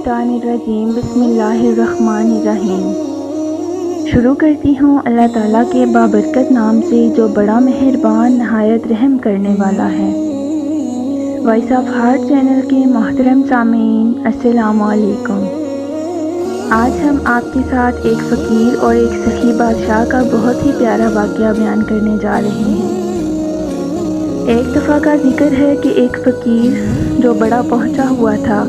मिनश्शैतानिर्रजीम बिस्मिल्लाहिर्रहमानिर्रहीम। शुरू करती हूँ अल्लाह ताला के बाबरकत नाम से जो बड़ा मेहरबान नहायत रहम करने वाला है। वॉइस ऑफ हार्ट चैनल के मोहतरम सामीन, अस्सलामु अलैकुम। आज हम आपके साथ एक फ़कीर और एक सखी बादशाह का बहुत ही प्यारा वाक़या बयान करने जा रहे हैं। एक दफ़ा का जिक्र है कि एक फ़कीर जो बड़ा पहुँचा हुआ था,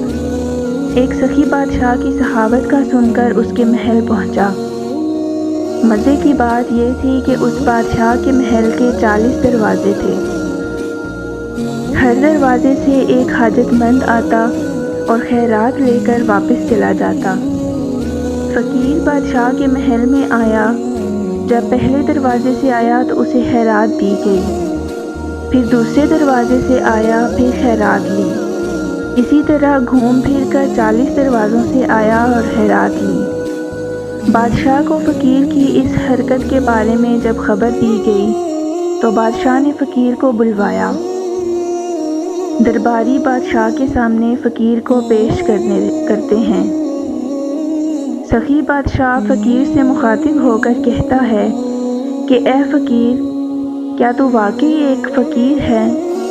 एक सखी बादशाह की सहावत का सुनकर उसके महल पहुँचा। मज़े की बात यह थी कि उस बादशाह के महल के 40 दरवाज़े थे। हर दरवाज़े से एक हाजतमंद आता और खैरात लेकर वापस चला जाता। फ़कीर बादशाह के महल में आया। जब पहले दरवाज़े से आया तो उसे खैरात दी गई। फिर दूसरे दरवाज़े से आया, फिर खैरात ली। इसी तरह घूम फिर कर 40 दरवाज़ों से आया और खैरात ली। बादशाह को फ़कीर की इस हरकत के बारे में जब खबर दी गई तो बादशाह ने फ़कीर को बुलवाया। दरबारी बादशाह के सामने फ़कीर को पेश करते हैं। सखी बादशाह फ़कीर से मुखातिब होकर कहता है कि ए फ़कीर, क्या तू वाकई एक फ़कीर है?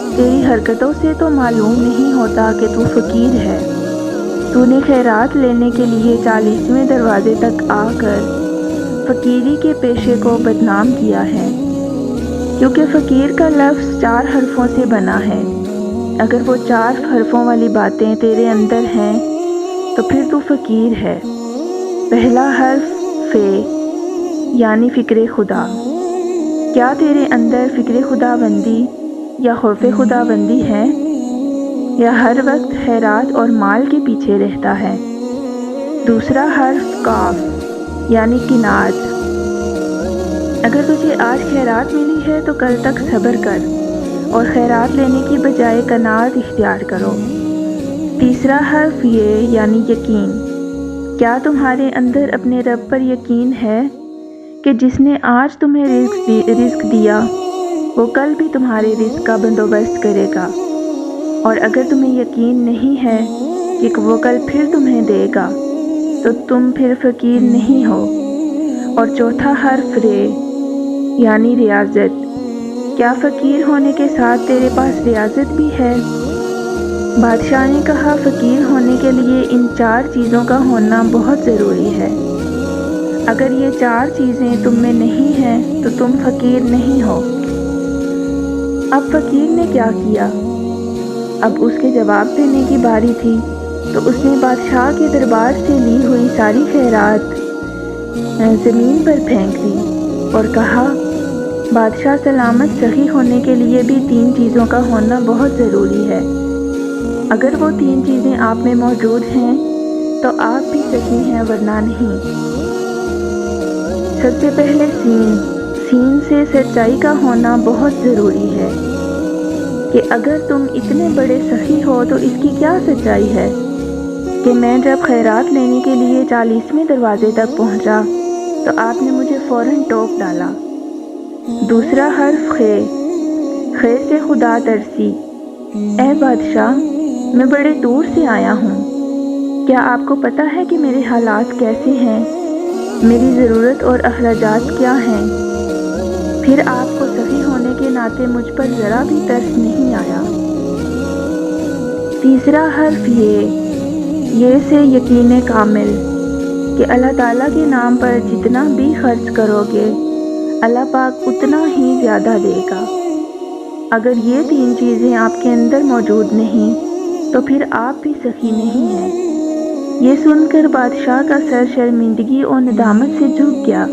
तेरी हरकतों से तो मालूम नहीं होता कि तू फ़कीर है। तूने खैरात लेने के लिए 40वें दरवाज़े तक आकर फ़कीरी के पेशे को बदनाम किया है, क्योंकि फ़कीर का लफ्ज़ 4 हरफों से बना है। अगर वो 4 हरफों वाली बातें तेरे अंदर हैं तो फिर तू फ़कीर है। पहला हर्फ फ़े यानी फ़िक्र खुदा। क्या तेरे अंदर फ़िक्र खुदाबंदी या खौफ़ खुदाबंदी है, या हर वक्त खैरात और माल के पीछे रहता है? दूसरा हर्फ काफ यानी किनात। अगर तुझे आज खैरात मिली है तो कल तक सब्र कर और खैरात लेने की बजाय कनात इख्तियार करो। तीसरा हर्फ ये यानी यकीन। क्या तुम्हारे अंदर अपने रब पर यकीन है कि जिसने आज तुम्हें रिज़्क दिया वो कल भी तुम्हारे रिज़्क का बंदोबस्त करेगा? और अगर तुम्हें यकीन नहीं है कि वो कल फिर तुम्हें देगा तो तुम फिर फ़कीर नहीं हो। और चौथा हर्फ रे यानी रियाज़त। क्या फ़कीर होने के साथ तेरे पास रियाज़त भी है? बादशाह ने कहा, फ़कीर होने के लिए इन 4 चीज़ों का होना बहुत ज़रूरी है। अगर ये 4 चीज़ें तुम में नहीं हैं तो तुम फ़कीर नहीं हो। अब फ़कीर ने क्या किया? अब उसके जवाब देने की बारी थी तो उसने बादशाह के दरबार से ली हुई सारी खैरात ज़मीन पर फेंक दी और कहा, बादशाह सलामत सही होने के लिए भी 3 चीज़ों का होना बहुत ज़रूरी है। अगर वो 3 चीज़ें आप में मौजूद हैं तो आप भी सही हैं, वरना नहीं। सबसे पहले सीन से सच्चाई का होना बहुत ज़रूरी है कि अगर तुम इतने बड़े सखी हो तो इसकी क्या सच्चाई है कि मैं जब खैरात लेने के लिए 40वें दरवाज़े तक पहुंचा तो आपने मुझे फ़ौरन टोक डाला। दूसरा हर्फ खे से खुदा तरसी। ए बादशाह, मैं बड़े दूर से आया हूँ। क्या आपको पता है कि मेरे हालात कैसे हैं, मेरी ज़रूरत और अखराजात क्या हैं? फिर आपको सही होने के नाते मुझ पर ज़रा भी तरस नहीं आया। तीसरा हर्फ ये से यकीन कामिल कि अल्लाह ताला के नाम पर जितना भी खर्च करोगे अल्लाह पाक उतना ही ज़्यादा देगा। अगर ये 3 चीज़ें आपके अंदर मौजूद नहीं तो फिर आप भी सखी नहीं हैं। ये सुनकर बादशाह का सर शर्मिंदगी और नदामत से झुक गया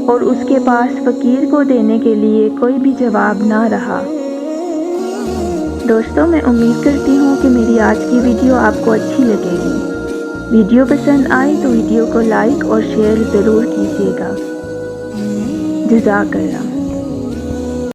और उसके पास फ़कीर को देने के लिए कोई भी जवाब ना रहा। दोस्तों, मैं उम्मीद करती हूँ कि मेरी आज की वीडियो आपको अच्छी लगेगी। वीडियो पसंद आई तो वीडियो को लाइक और शेयर ज़रूर कीजिएगा। जज़ाकल्लाह।